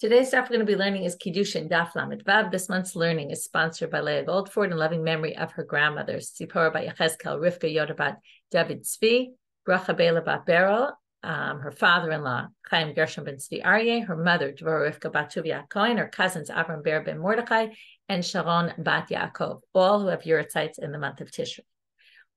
Today's stuff we're going to be learning is Kiddushin, Daf Lamed Vav. This month's learning is sponsored by Leah Goldford in loving memory of her grandmothers, Tzipora bat Yechezkel, Rivka Yoda bat David Tzvi, Bracha Bela bat Beryl, her father-in-law, Chaim Gershom ben Tzvi Aryeh, her mother, Dvorah Rivka bat Tuvia Cohen, her cousins, Avram Ber ben Mordechai, and Sharon bat Yaakov, all who have Yurtzites in the month of Tishrei.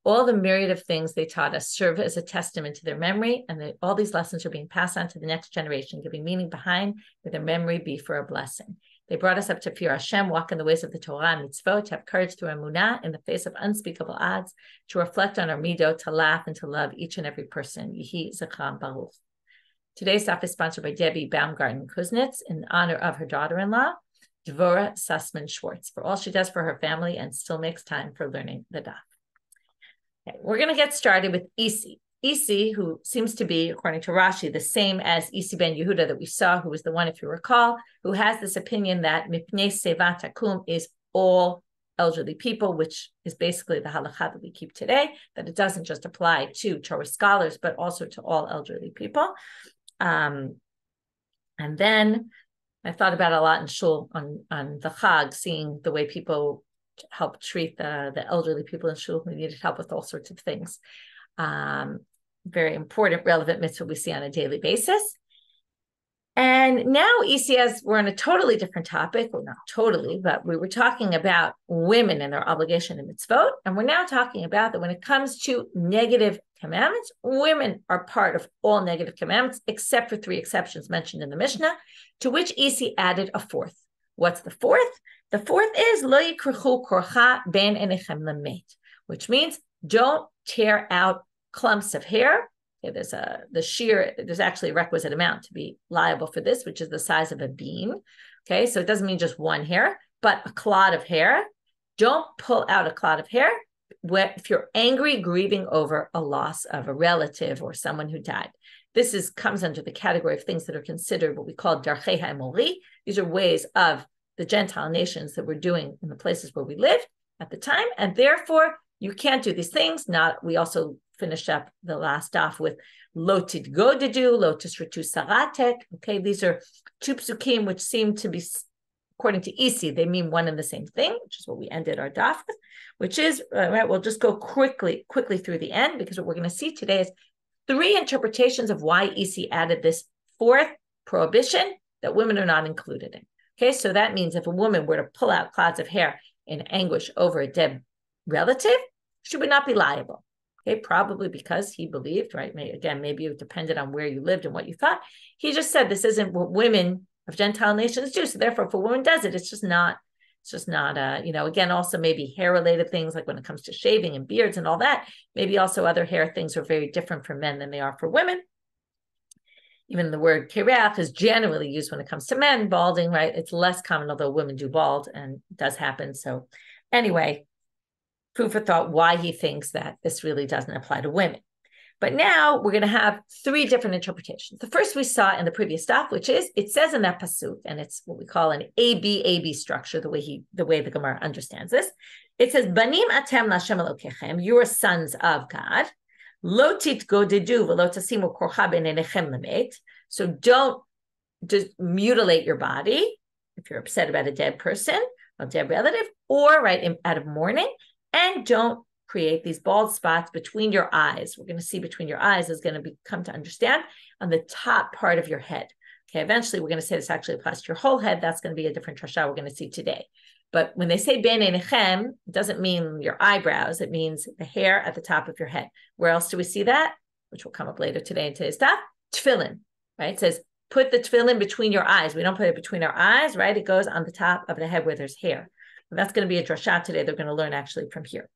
All the myriad of things they taught us serve as a testament to their memory, and all these lessons are being passed on to the next generation, giving meaning behind, may their memory be for a blessing. They brought us up to fear Hashem, walk in the ways of the Torah and mitzvot, to have courage through emunah in the face of unspeakable odds, to reflect on our midot, to laugh and to love each and every person. Yehi Zechram Baruch. Today's stuff is sponsored by Debbie Baumgarten-Kuznets in honor of her daughter-in-law, Dvorah Sussman-Schwartz, for all she does for her family and still makes time for learning the Daf. Okay, we're going to get started with Isi. Isi, who seems to be, according to Rashi, the same as Isi ben Yehuda that we saw, who was the one, if you recall, who has this opinion that Mipnei Seva Takum is all elderly people, which is basically the halakha that we keep today, that it doesn't just apply to Torah scholars, but also to all elderly people. And then I thought about it a lot in shul on the Chag, seeing the way people help treat the elderly people in shul who needed help with all sorts of things. Very important, relevant mitzvah we see on a daily basis. And now ECS, we're on a totally different topic. Well, not totally, but we were talking about women and their obligation in mitzvot. And we're now talking about that when it comes to negative commandments, women are part of all negative commandments, except for 3 exceptions mentioned in the Mishna, to which EC added a 4th. What's the 4th? The 4th is lo yikrechu korcha ben enechem lamet, which means don't tear out clumps of hair. Okay, there's actually a requisite amount to be liable for this, which is the size of a bean. Okay, so it doesn't mean just one hair, but a clod of hair. Don't pull out a clod of hair if you're angry, grieving over a loss of a relative or someone who died. This comes under the category of things that are considered what we call darchei ha'emori. These are ways of the Gentile nations that we're doing in the places where we lived at the time, and therefore you can't do these things. We also finished up the last daf with lo titgodedu, lo tisretu saratek. Okay, these are 2 psukim which seem to be, according to Isi, they mean one and the same thing, which is what we ended our daf with, which is, right, we'll just go quickly through the end, because what we're going to see today is 3 interpretations of why Isi added this 4th prohibition that women are not included in. Okay, so that means if a woman were to pull out clods of hair in anguish over a dead relative, she would not be liable. Okay, probably because he believed, right? Maybe it depended on where you lived and what you thought. He just said this isn't what women of Gentile nations do. So therefore, if a woman does it, it's just not, again, also maybe hair-related things, like when it comes to shaving and beards and all that, maybe also other hair things are very different for men than they are for women. Even the word kereach is generally used when it comes to men. Balding, right? It's less common, although women do bald, and it does happen. So anyway, food for thought why he thinks that this really doesn't apply to women. But now we're going to have 3 different interpretations. The first we saw in the previous stuff, which is, it says in that pasuk, and it's what we call an AB structure, the way the Gemara understands this. It says, Banim atem l'Hashem Elokechem, you are sons of God. Lo titgodedu v'lo tasimu korcha ben enechem lamet. So don't just mutilate your body if you're upset about a dead person, a dead relative, or out of mourning, and don't create these bald spots between your eyes. We're going to see between your eyes is going to come to understand on the top part of your head. Okay, eventually we're going to say this actually applies to your whole head. That's going to be a different drasha we're going to see today. But when they say ben enechem, it doesn't mean your eyebrows. It means the hair at the top of your head. Where else do we see that? Which will come up later today in today's stuff. Tefillin, right? It says, put the tefillin between your eyes. We don't put it between our eyes, right? It goes on the top of the head where there's hair. And that's going to be a drasha today. They're going to learn actually from here.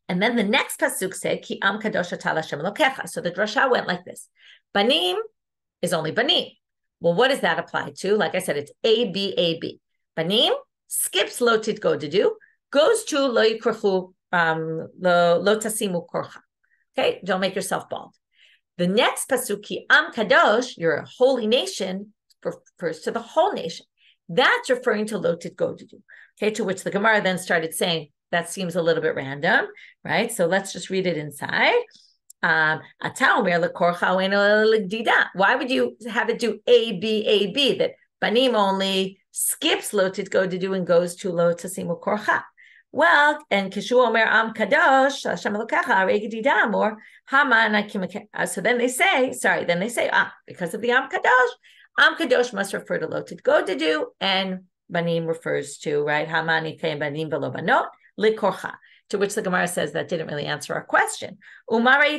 And then the next pasuk said, Ki am kadosh ata l'Hashem Elokecha. So the drasha went like this. Banim is only banim. Well, what does that apply to? Like I said, it's A-B. Banim skips lo titgodedu, goes to lo yikrechu, lo tasimu korcha. Okay, don't make yourself bald. The next pasuk, Ki am kadosh, you're a holy nation, refers to the whole nation. That's referring to lo titgodedu. Okay, to which the Gemara then started saying, that seems a little bit random, right? So let's just read it inside. Why would you have it do A, B, A, B? That banim only skips lo titgodedu and goes to lo tasimu korcha. Well, and Kishu Omer Am Kadosh, Hashem Elokecha, Regedida Amor, Haman. So then they say, because of the Am Kadosh must refer to lo titgodedu, and banim refers to, right, Hamani Kaim banim velo banot, likorcha. To which the Gemara says that didn't really answer our question. So, right,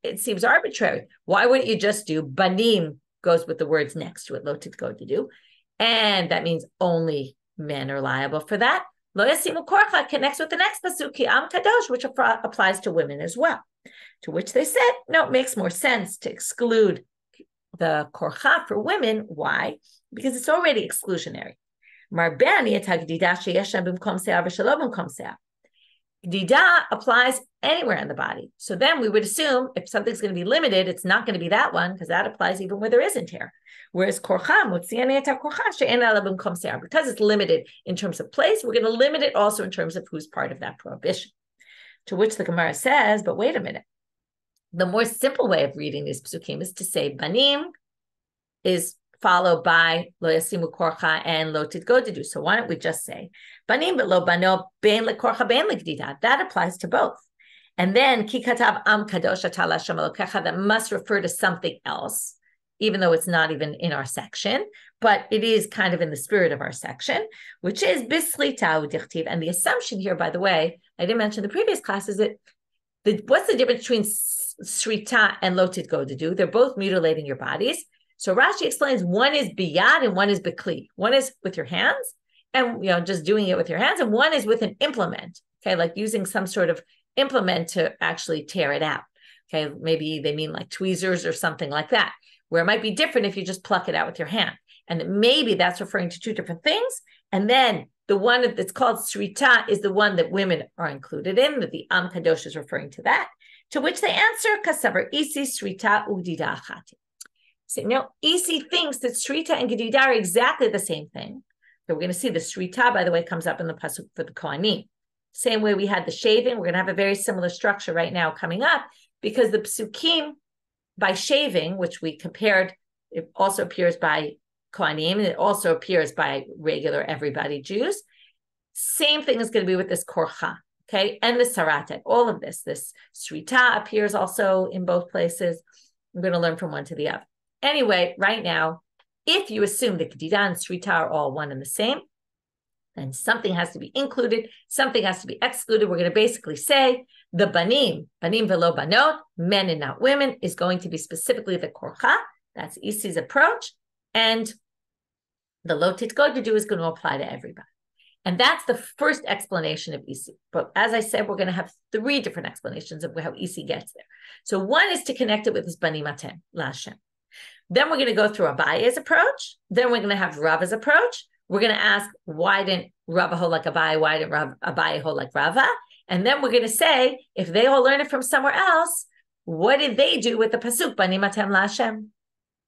it seems arbitrary. Why wouldn't you just do banim goes with the words next to it, lo titgodedu, and that means only men are liable for that. Lo yasimu korcha connects with the next pasuk, ki am kadosh, which applies to women as well. To which they said, no, it makes more sense to exclude the korcha for women. Why? Because it's already exclusionary. Gdida applies anywhere in the body. So then we would assume if something's going to be limited, it's not going to be that one, because that applies even where there isn't hair. Whereas because it's limited in terms of place, we're going to limit it also in terms of who's part of that prohibition. To which the Gemara says, but wait a minute. The more simple way of reading these psukim is to say banim is followed by lo yasimu korcha and lo titgodedu. So why don't we just say banim but lo bano ben lekorcha ben legdida? That applies to both. And then ki katav am kadosh atah Hashem Elokecha, that must refer to something else, even though it's not even in our section, but it is kind of in the spirit of our section, which is bislita udichtiv. And the assumption here, by the way, I didn't mention in the previous class, is that what's the difference between srita and lo titgodedu? They're both mutilating your bodies. So Rashi explains one is biyad and one is bekli. One is with your hands and just doing it with your hands, and one is with an implement. Okay, like using some sort of implement to actually tear it out. Okay, maybe they mean like tweezers or something like that, where it might be different if you just pluck it out with your hand. And maybe that's referring to two different things. And then the one that's called srita is the one that women are included in, that the Am Kadosh is referring to that. To which they answer, kasavar isi srita udida achati. So now, Isi thinks that Srita and Gedida are exactly the same thing. So we're going to see the Srita, by the way, comes up in the pasuk for the Kohanim. Same way we had the shaving, we're going to have a very similar structure right now coming up, because the psukim by shaving, which we compared, it also appears by Kohanim, and it also appears by regular everybody Jews. Same thing is going to be with this Korcha, okay, and the Sarate. All of this Srita appears also in both places. We're going to learn from one to the other. Anyway, right now, if you assume that Gedida and Srita are all one and the same, then something has to be included, something has to be excluded. We're going to basically say the banim velo banot, men and not women, is going to be specifically the korcha. That's Isi's approach. And the lo titgodedu is going to apply to everybody. And that's the first explanation of Isi. But as I said, we're going to have three different explanations of how Isi gets there. So one is to connect it with this banim atem LaHashem. Then we're going to go through Abaye's approach. Then we're going to have Rava's approach. We're going to ask, why didn't Rava hold like Abaye? Why didn't Abaye hold like Rava? And then we're going to say, if they all learn it from somewhere else, what did they do with the pasuk, Banim Atem LaHashem?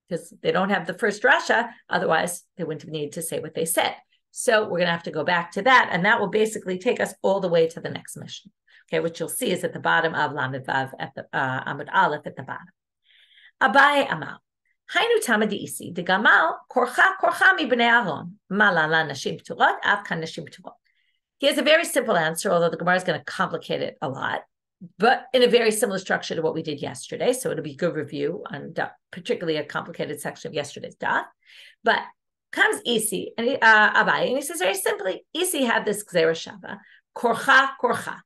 Because they don't have the first Rasha, otherwise they wouldn't have needed to say what they said. So we're going to have to go back to that, and that will basically take us all the way to the next mission. Okay, which you'll see is at the bottom of Lamed Vav, at the Amud Aleph at the bottom. Abaye Amal. Hainu tamad isi de gamal korcha mi bnei Aaron malala nashim p'turot av kan nashim p'turot. He has a very simple answer, although the Gemara is going to complicate it a lot, but in a very similar structure to what we did yesterday. So it'll be a good review on particularly a complicated section of yesterday's daf. But comes Isi and Abaye, and he says very simply, Isi had this gzera shava korcha.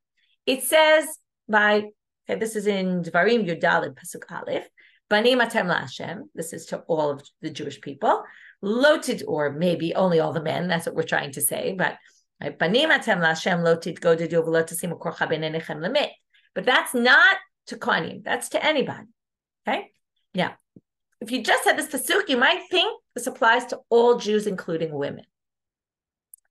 It says this is in Dvarim Yudalid pasuk Aleph. Banim atem LaHashem. This is to all of the Jewish people. Loted, or maybe only all the men. That's what we're trying to say. But banim atem LaHashem loted go to do v'lotasimu korcha b'neinechem lemit. But that's not to Kohanim. That's to anybody. Okay. Now, if you just had this pasuk, you might think this applies to all Jews, including women.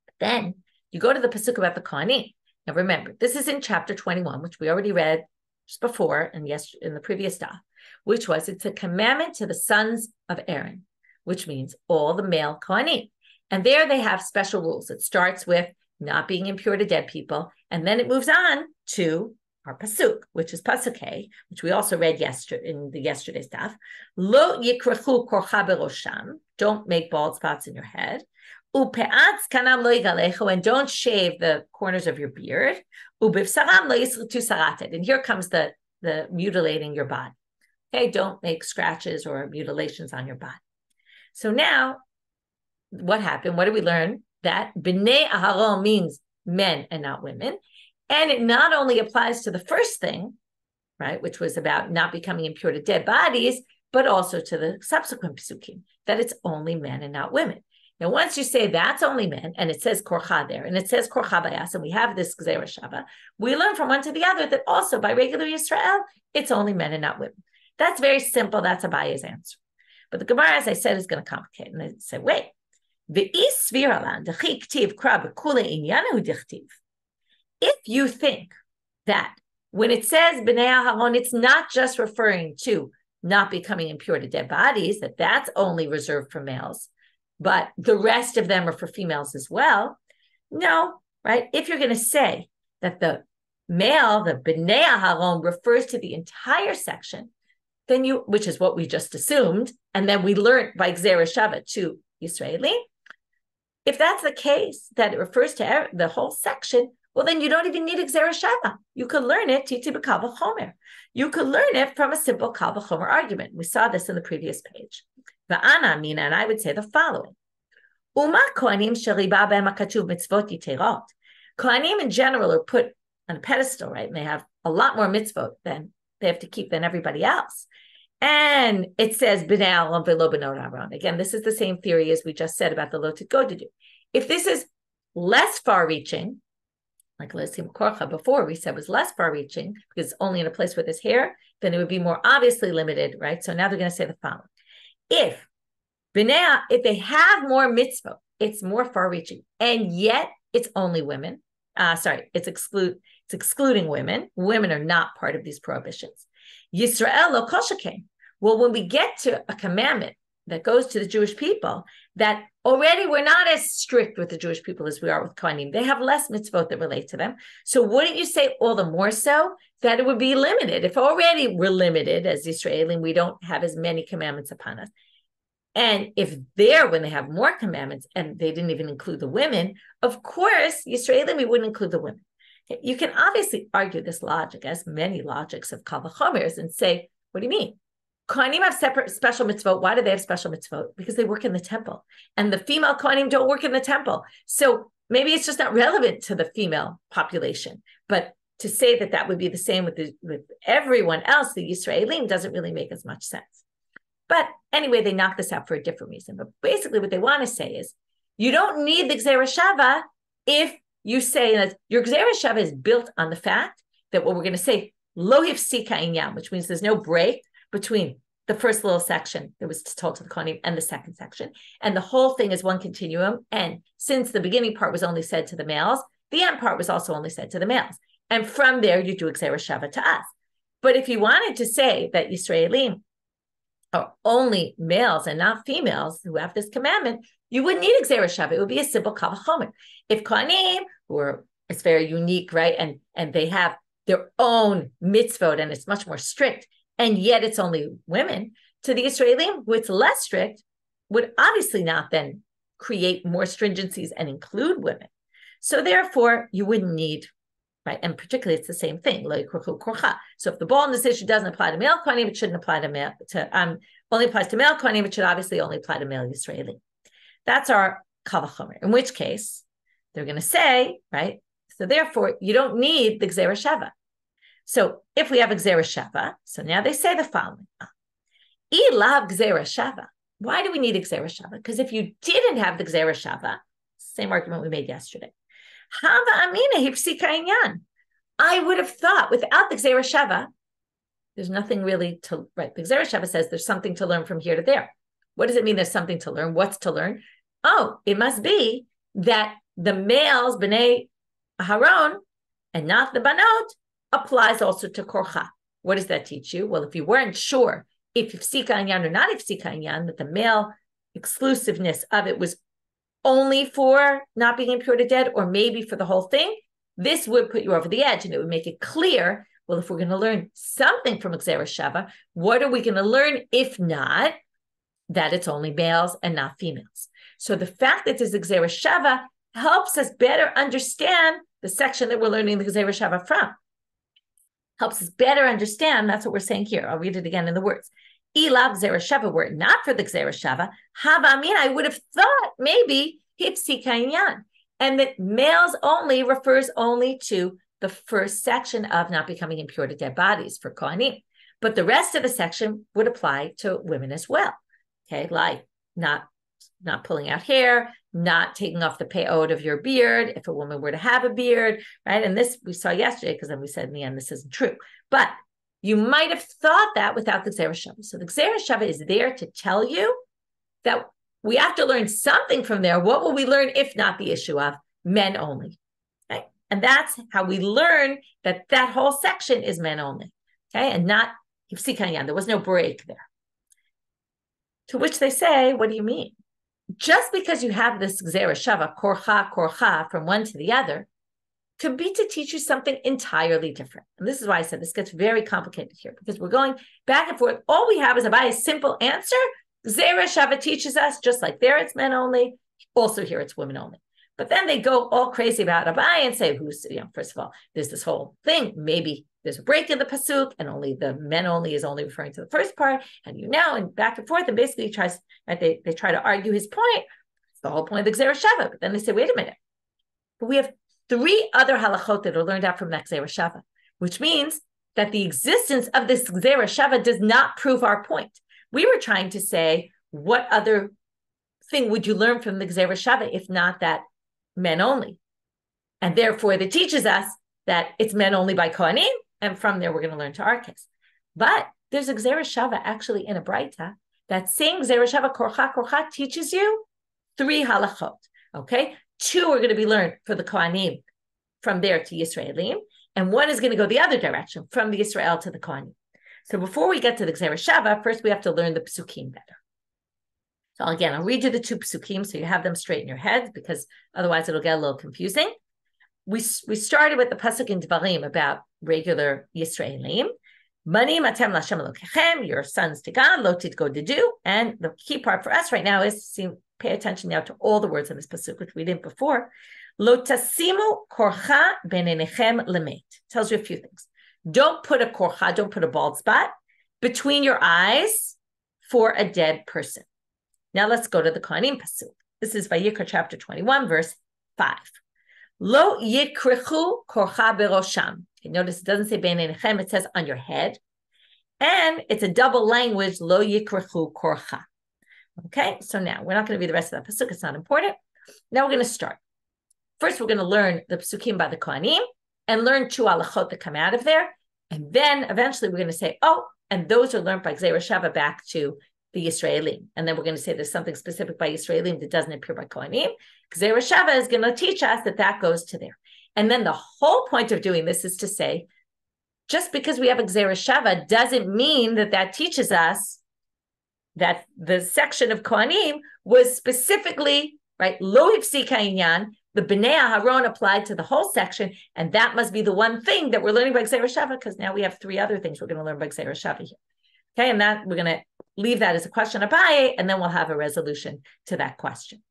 But then you go to the pasuk about the Kohanim. Now remember, this is in chapter 21, which we already read just before and in the previous daf, which was it's a commandment to the sons of Aaron, which means all the male Kohanim. And there they have special rules. It starts with not being impure to dead people. And then it moves on to our pasuk, which is pasuk A, which we also read yesterday in the yesterday's daf. Lo yikrachu korcha berosham. Don't make bald spots in your head. Upe'atz kanam lo yigalecho, and don't shave the corners of your beard. Ubivsaram lo yisrutu sarated. And here comes the mutilating your body. Okay, don't make scratches or mutilations on your body. So now, what happened? What did we learn? That B'nai Aharon means men and not women. And it not only applies to the first thing, right, which was about not becoming impure to dead bodies, but also to the subsequent psukim, that it's only men and not women. Now, once you say that's only men, and it says korcha there, and it says korcha bayas, and we have this gzera shava, we learn from one to the other that also by regular Yisrael, it's only men and not women. That's very simple. That's Abaye's answer. But the Gemara, as I said, is going to complicate. And they say, wait, if you think that when it says B'nai Aharon, it's not just referring to not becoming impure to dead bodies, that's only reserved for males, but the rest of them are for females as well. No, right? If you're going to say that the male, the B'nai Aharon, refers to the entire section, then which is what we just assumed, and then we learned by Gzera Shava to Yisraeli. If that's the case, that it refers to the whole section, well, then you don't even need a Gzera Shava. You could learn it Titi b'Kal v'chomer. You could learn it from a simple Kal v'chomer argument. We saw this in the previous page. Va'ana mina, and I would say the following: Uma kohanim sheriba b'hem hakatuv mitzvot yiterot. Kohanim in general are put on a pedestal, right? And they have a lot more mitzvot than they have to keep than everybody else. And it says, B'nai Aharon v'lo b'not Aharon. Again, this is the same theory as we just said about the lo titgodedu. If this is less far-reaching, like Lesim Korcha before we said was less far-reaching, because it's only in a place with his hair, then it would be more obviously limited, right? So now they're going to say the following. If they have more mitzvot, it's more far-reaching, and yet it's only women. It's excluding women. Women are not part of these prohibitions. Yisrael lo kol shekain. Well, when we get to a commandment that goes to the Jewish people, that already we're not as strict with the Jewish people as we are with Kohanim. They have less mitzvot that relate to them. So wouldn't you say all the more so that it would be limited? If already we're limited as Israelim, we don't have as many commandments upon us. And if when they have more commandments and they didn't even include the women, of course, Yisraelim, we wouldn't include the women. You can obviously argue this logic, as many logics of Kal v'chomers, and say, what do you mean? Kohanim have separate special mitzvot. Why do they have special mitzvot? Because they work in the temple. And the female Kohanim don't work in the temple. So maybe it's just not relevant to the female population. But to say that that would be the same with everyone else, the Yisraelim, doesn't really make as much sense. But anyway, they knock this out for a different reason. But basically what they want to say is, you don't need the Gzera Shava if you say that your Gzera Shava is built on the fact that what we're going to say, lo hifsika inyan, which means there's no break between the first little section that was told to the Kohanim and the second section. And the whole thing is one continuum. And since the beginning part was only said to the males, the end part was also only said to the males. And from there, you do Gzera Shava to us. But if you wanted to say that Yisraelim are only males and not females who have this commandment, you wouldn't need a Gzera Shava. It would be a simple Kal v'chomer. If Kohanim, it's very unique, right? And they have their own mitzvot and it's much more strict, and yet it's only women, to the Israelim, who it's less strict, would obviously not then create more stringencies and include women. So therefore, you wouldn't need, right? And particularly, it's the same thing. So if the baldness issue doesn't apply to male Kohanim, it shouldn't apply to only applies to male Kohanim, it should obviously only apply to male Yisraelim. That's our Kal v'chomer. In which case, they're going to say, right? So therefore, you don't need the Gzera Shava. So if we have a Gzera Shava, so now they say the following. Ilav Gzera Shava. Why do we need a Gzera Shava? Because if you didn't have the Gzera Shava, same argument we made yesterday, Hava Amina Hifsika Inyan. I would have thought without the Gzera Shava, there's nothing really to, right? The Gzera Shava says there's something to learn from here to there. What does it mean there's something to learn? What's to learn? Oh, it must be that the males, B'nai Aharon, and not the Banot, applies also to Korcha. What does that teach you? Well, if you weren't sure if Hifsika Inyan or not Hifsika Inyan, that the male exclusiveness of it was only for not being impure to dead, or maybe for the whole thing, this would put you over the edge, and it would make it clear, well, if we're going to learn something from Gzeira Shava, what are we going to learn if not that it's only males and not females? So the fact that there's a Gzeira Shava helps us better understand the section that we're learning the Gzeira Shava from. Helps us better understand, that's what we're saying here. I'll read it again in the words. Ilav Gzeira Shava, were it not for the Gzeira Shava, Hava Amin, I would have thought maybe Hipsi Kanyan, and that males only refers only to the first section of not becoming impure to dead bodies for Kohanim. But the rest of the section would apply to women as well. Okay, like not pulling out hair, not taking off the peot of your beard if a woman were to have a beard, right? And this we saw yesterday, because then we said in the end this isn't true. But you might have thought that without the Gzeira Shava. So the Gzeira Shava is there to tell you that we have to learn something from there. What will we learn if not the issue of men only? Okay? And that's how we learn that that whole section is men only. Okay, and not Hifsi Kanyan. There was no break there. To which they say, what do you mean? Just because you have this Gzeira Shava, korcha, from one to the other, could be to teach you something entirely different. And this is why I said this gets very complicated here, because we're going back and forth. All we have is a simple answer. Gzeira Shava teaches us, just like there it's men only, also here it's women only. But then they go all crazy about Abai and say, first of all, there's this whole thing. Maybe there's a break in the pasuk, and only the men only is only referring to the first part, and back and forth, and basically tries, right, they try to argue his point. It's the whole point of the Gzeira Shava. But then they say, wait a minute. But we have 3 other halachot that are learned out from that Gzeira Shava, which means that the existence of this Gzeira Shava does not prove our point. We were trying to say, what other thing would you learn from the Gzeira Shava if not that men only? And therefore, that teaches us that it's men only by Kohanim, and from there, we're going to learn to our case. But there's a Gzeira Shava actually in a Braita. That same Gzeira Shava, korcha, teaches you 3 halachot, okay? 2 are going to be learned for the Kohanim from there to Yisraelim, and 1 is going to go the other direction, from the Yisrael to the Kohanim. So before we get to the Gzeira Shava, first we have to learn the psukim better. So again, I'll read you the 2 psukim so you have them straight in your heads, because otherwise it'll get a little confusing. We started with the pasuk in Dvarim about regular Yisraelim. Manim atem l'Hashem Elokechem, your sons to God, lo titgo to do. And the key part for us right now is pay attention now to all the words in this pasuk, which we didn't before. Lo tasimu korcha benenechem lemet. Tells you a few things. Don't put a korcha, don't put a bald spot between your eyes for a dead person. Now let's go to the Kohanim pasuk. This is Vayikra chapter 21, verse 5. Lo yikrichu korcha berosham. Notice it doesn't say beinechem, it says on your head. And it's a double language, lo yikrichu korcha. Okay, so now we're not going to read the rest of that pasuk, it's not important. Now we're going to start. First, we're going to learn the psukim by the Kohanim and learn 2 halachot that come out of there. And then eventually we're going to say, and those are learned by Gzeira Shava back to the Yisraelim. And then we're going to say there's something specific by Yisraelim that doesn't appear by Kohanim. Gzeira Shava is going to teach us that goes to there. And then the whole point of doing this is to say, just because we have a Gzeira Shava doesn't mean that teaches us that the section of Kohanim was specifically, right, lo hifsi ka'inyan, the Bnei Aharon applied to the whole section, and that must be the one thing that we're learning by Gzeira Shava, because now we have 3 other things we're going to learn by Gzeira Shava here. Okay, and that we're going to leave that as a question Abaye, and then we'll have a resolution to that question.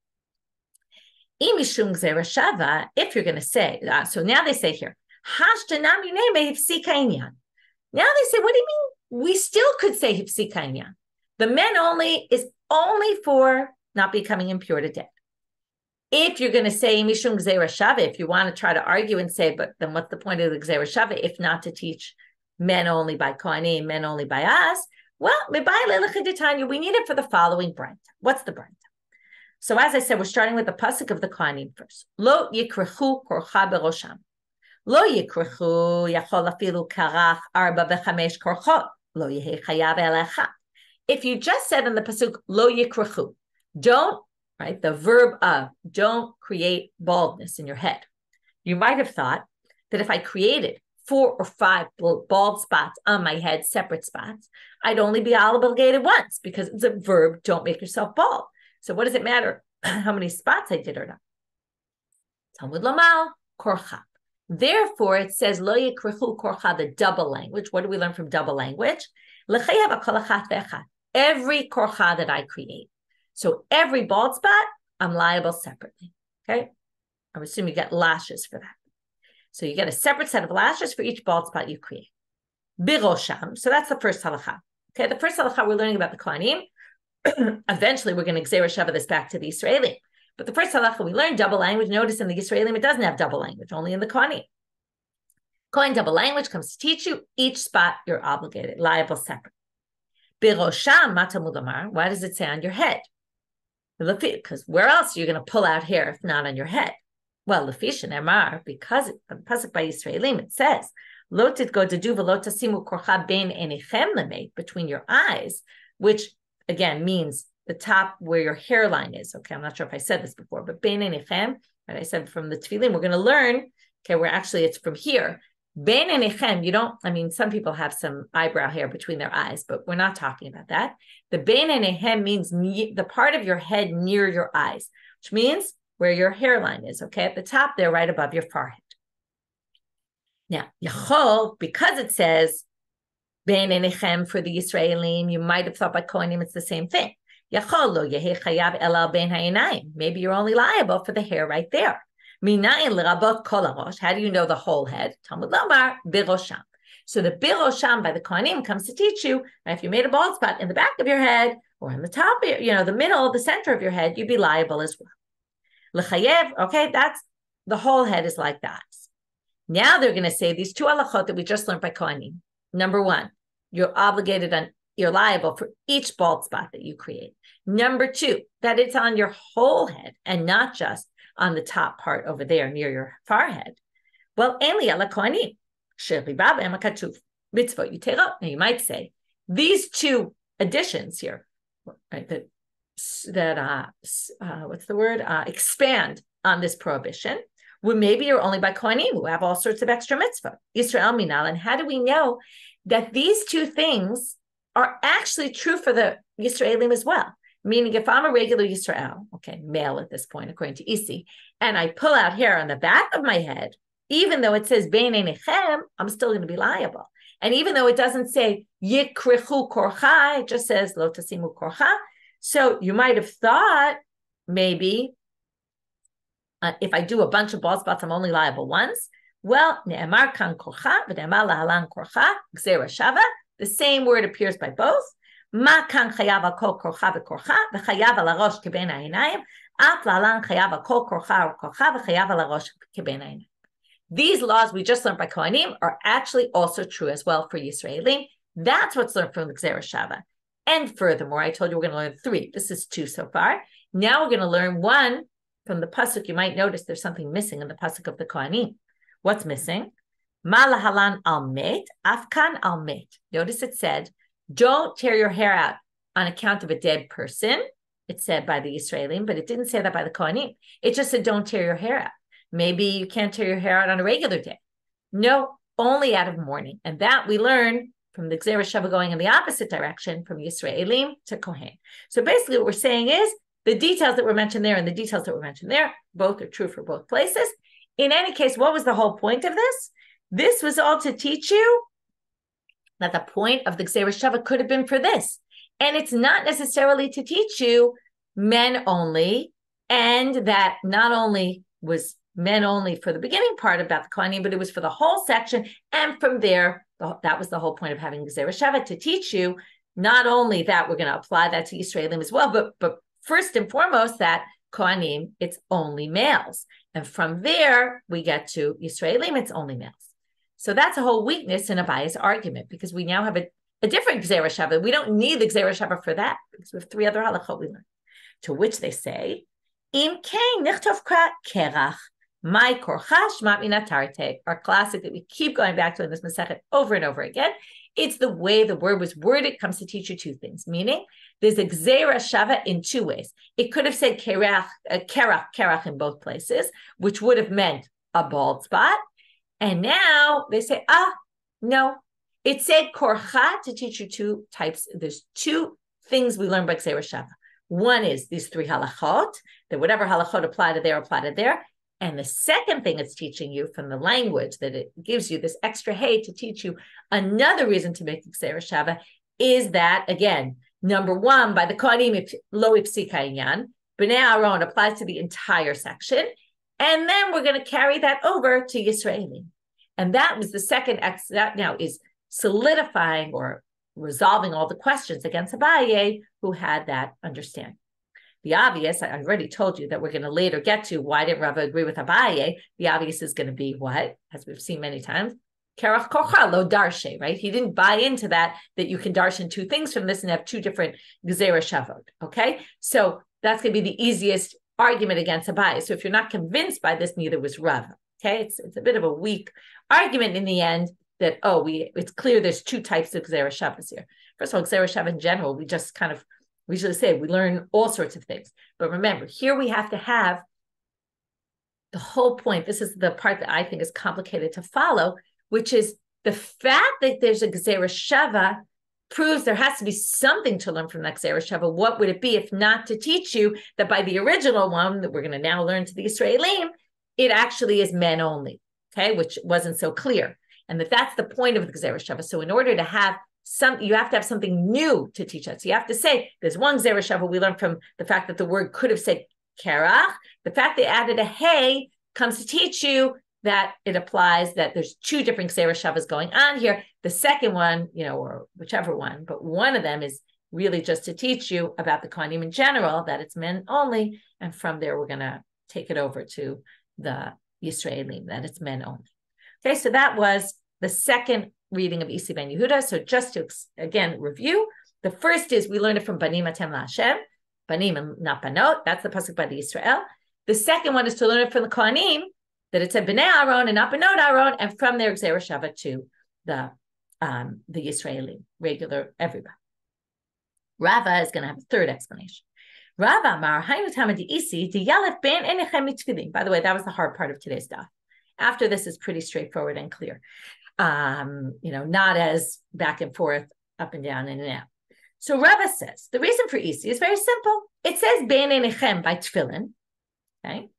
Imishum Gzeira Shava, if you're going to say, so now they say here, Hashtanam Yunei Hifsi Ka'inyan. Now they say, what do you mean? We still could say Hifsi Ka'inyan. The men only is only for not becoming impure to dead. If you're going to say Mishum Gzeira Shava, if you want to try to argue and say, but then what's the point of the Gzeira Shava if not to teach men only by Kohanim, men only by us? Well, we need it for the following Braita. What's the Braita? So as I said, we're starting with the pasuk of the Kohanim first. Lo yikrechu korcha berosham. Lo yikrechu yachol afilu karach arba bechamesh korchot. Lo yehi chayav elecha. If you just said in the pasuk, lo yikrechu, don't, right, the verb of, don't create baldness in your head. You might have thought that if I created 4 or 5 bald spots on my head, separate spots, I'd only be obligated once because it's a verb, don't make yourself bald. So what does it matter how many spots I did or not. Talmud Lamal, Korcha. Therefore, it says, Lo yikrichu korcha, the double language. What do we learn from double language? Every korcha that I create. So every bald spot, I'm liable separately. Okay? I'm assuming you get lashes for that. So you get a separate set of lashes for each bald spot you create. Birosham. So that's the first halakha. Okay, the first halakha we're learning about the Kohanim. Eventually, we're going to Gzeira Shava this back to the Israelim. But the first halakha we learned double language. Notice in the Israelim it doesn't have double language, only in the Kohanim. Kohen double language comes to teach you each spot you're obligated, liable separate. Birosham matamud amar. Why does it say on your head? Because where else are you going to pull out hair if not on your head? Well, lefishin emar, because the pasuk by Israelim it says lotit go dedu v'lo tasimu korcha bein enechem lemeid, between your eyes, which again means the top where your hairline is. Okay, I'm not sure if I said this before, but bein enechem, and I said from the tefillin, we're going to learn, okay, where actually it's from here. Bein enechem, you don't, I mean, some people have some eyebrow hair between their eyes, but we're not talking about that. The bein enechem means the part of your head near your eyes, which means where your hairline is, okay, at the top there, right above your forehead. Now, Yachol, because it says bein enechem for the Israelim, you might have thought by Kohanim it's the same thing. Yachol lo yehi chayav elal bein ha'inayim. Maybe you're only liable for the hair right there. Minayin l'rabot kol harosh. How do you know the whole head? Talmud lomar birosham. So the birosham by the Kohanim comes to teach you that if you made a bald spot in the back of your head or on the top, the middle, the center of your head, you'd be liable as well. L'chayev, okay, that's the whole head is like that. Now they're going to say these two halachot that we just learned by Kohanim. Number one, you're liable for each bald spot that you create. Number two, that it's on your whole head and not just on the top part over there near your forehead. Well, now you might say these two additions here, right, expand on this prohibition. Well, maybe you're only by Kohanim who have all sorts of extra mitzvah. Yisrael minal, and how do we know that these two things are actually true for the Yisraelim as well? Meaning, if I'm a regular Yisrael, okay, male at this point, according to Isi, and I pull out hair on the back of my head, even though it says bein enechem, I'm still going to be liable. And even though it doesn't say yikrichu korcha, it just says lo tasimu korcha. So you might have thought maybe if I do a bunch of bald spots, I'm only liable once. Well, ne'emar kan korcha v'ne'emar lahalan korcha gzeira shava. The same word appears by both. Ma kan chayav al kol korcha v'korcha v'chayav al harosh kebein ha'inayim af lahalan chayav al kol korcha v'korcha v'chayav al harosh kebein ha'inayim. These laws we just learned by Kohanim are actually also true as well for Yisraelim. That's what's learned from the Gzeira Shava. And furthermore, I told you we're going to learn 3. This is 2 so far. Now we're going to learn 1 from the pasuk. You might notice there's something missing in the pasuk of the Kohanim. What's missing? Ma lahalan al met, afkan al met. Notice it said, don't tear your hair out on account of a dead person. It said by the Yisraelim, but it didn't say that by the Kohanim. It just said, don't tear your hair out. Maybe you can't tear your hair out on a regular day. No, only out of mourning. And that we learn from the Gzeira Shava going in the opposite direction, from Yisraelim to Kohen. So basically what we're saying is the details that were mentioned there and the details that were mentioned there, both are true for both places. In any case, what was the whole point of this? This was all to teach you that the point of the Gzeira Shava could have been for this. And it's not necessarily to teach you men only, and that not only was men only for the beginning part about the Kohanim, but it was for the whole section. And from there, that was the whole point of having Gzeira Shava, to teach you not only that we're going to apply that to Yisraelim as well, but first and foremost that Kohanim, it's only males. And from there, we get to Yisraelim, it's only males. So that's a whole weakness in a bias argument, because we now have a different Gzeira Shava. We don't need the Gzeira Shava for that, because we have 3 other halachot we learned. To which they say, Im kein nichtov kerach, my korcha shmat min atarte, our classic that we keep going back to in this Masechet over and over again. It's the way the word was worded. It comes to teach you 2 things, meaning there's a Gzeira Shava in 2 ways. It could have said kerach in both places, which would have meant a bald spot. And now they say, no. It said korcha to teach you 2 types. There's 2 things we learn by Gzeira Shava. One is these three halachot, that whatever halachot apply to there, apply to there. And the second thing it's teaching you from the language, that it gives you this extra hey to teach you another reason to make Gzera Shava, is that, again, number one, by the Kohanim, lo ipsika inyan, Bnei Aaron applies to the entire section. And then we're going to carry that over to Yisraelim. And that was the second, that now is solidifying or resolving all the questions against Abaye, who had that understanding. The obvious, I already told you that we're going to later get to why didn't Rava agree with Abaye. The obvious is going to be what, as we've seen many times, Kerach Kocha lo darshe, right? He didn't buy into that you can darshan two things from this and have two different Gezerah Shavot, okay? So that's going to be the easiest argument against Abaye. So if you're not convinced by this, neither was Rava, okay? It's a bit of a weak argument in the end that, it's clear there's two types of Gezerah Shavos here. First of all, Gezerah Shav in general, we usually say we learn all sorts of things. But remember, here we have to have the whole point. This is the part that I think is complicated to follow, which is the fact that there's a Gezerah Shava proves there has to be something to learn from that Gezerah Shava. What would it be if not to teach you that by the original one that we're going to now learn to the Israelim, it actually is men only, okay, which wasn't so clear. And that's the point of the Gezerah Shava. So in order to have you have to have something new to teach us. You have to say, there's one Gezerah Shava we learned from the fact that the word could have said kerach. The fact they added a hey comes to teach you that it applies, that there's two different Gezerah Shavas going on here. The second one, or whichever one, but one of them is really just to teach you about the Kohanim in general, that it's men only. And from there, we're going to take it over to the Yisraelim, that it's men only. Okay, so that was the second reading of Isi ben Yehuda. So just to, again, review, the first is we learned it from Banim Atem LaHashem, Banim and not Banot. That's the pasuk by the Israel. The second one is to learn it from the Kohanim, that it said Bnei Aaron and not Banot Aaron, and from there Gezerah Shava to the Yisraeli, regular everybody. Rava is going to have a third explanation. Rava Mar Hainu Tamadi Isi the Yalef Ben Enechem Mitfilin. By the way, that was the hard part of today's daf. After this is pretty straightforward and clear. Not as back and forth, up and down, in and out. So Rava says, the reason for Isi is very simple. It says Ben Enechem by Tefillin, okay?